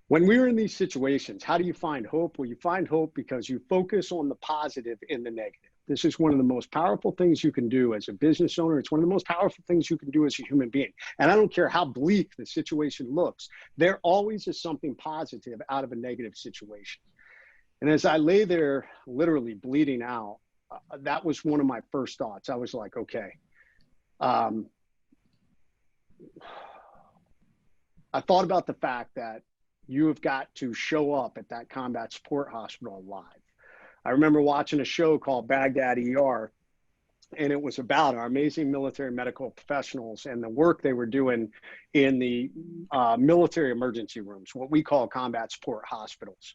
When we're in these situations, how do you find hope? Well, you find hope because you focus on the positive in the negative. This is one of the most powerful things you can do as a business owner. It's one of the most powerful things you can do as a human being. And I don't care how bleak the situation looks, there always is something positive out of a negative situation. And as I lay there literally bleeding out, that was one of my first thoughts. I was like, okay, I thought about the fact that you have got to show up at that combat support hospital alive. I remember watching a show called Baghdad ER, and it was about our amazing military medical professionals and the work they were doing in the military emergency rooms, what we call combat support hospitals.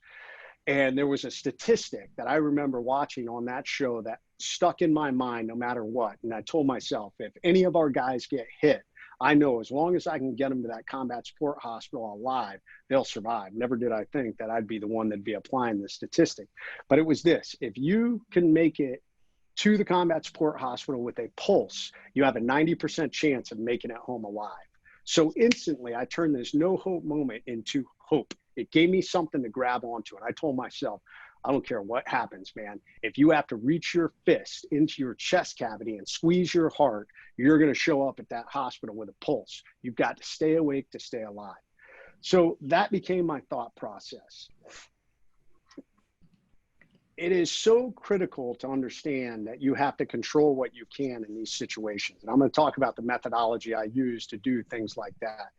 And there was a statistic that I remember watching on that show that stuck in my mind no matter what. And I told myself, if any of our guys get hit, I know as long as I can get them to that combat support hospital alive, they'll survive. Never did I think that I'd be the one that'd be applying this statistic. But it was this: if you can make it to the combat support hospital with a pulse, you have a 90% chance of making it home alive. So instantly, I turned this no hope moment into hope. It gave me something to grab onto. And I told myself, I don't care what happens, man. If you have to reach your fist into your chest cavity and squeeze your heart, you're going to show up at that hospital with a pulse. You've got to stay awake to stay alive. So that became my thought process. It is so critical to understand that you have to control what you can in these situations. And I'm going to talk about the methodology I use to do things like that.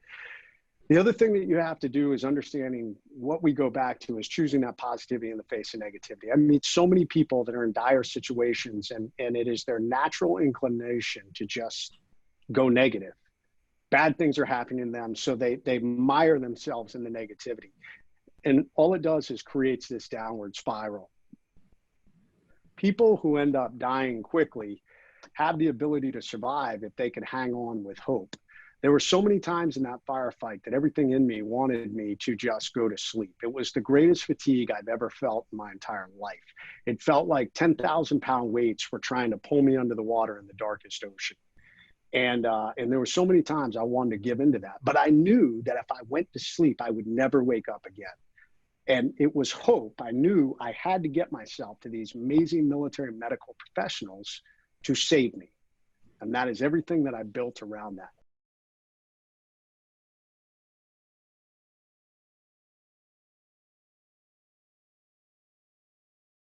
The other thing that you have to do is understanding what we go back to is choosing that positivity in the face of negativity. I meet so many people that are in dire situations, and it is their natural inclination to just go negative. Bad things are happening to them, so they mire themselves in the negativity. And all it does is creates this downward spiral. People who end up dying quickly have the ability to survive if they can hang on with hope. There were so many times in that firefight that everything in me wanted me to just go to sleep. It was the greatest fatigue I've ever felt in my entire life. It felt like 10,000-pound weights were trying to pull me under the water in the darkest ocean. And there were so many times I wanted to give into that. But I knew that if I went to sleep, I would never wake up again. And it was hope. I knew I had to get myself to these amazing military medical professionals to save me. And that is everything that I built around that.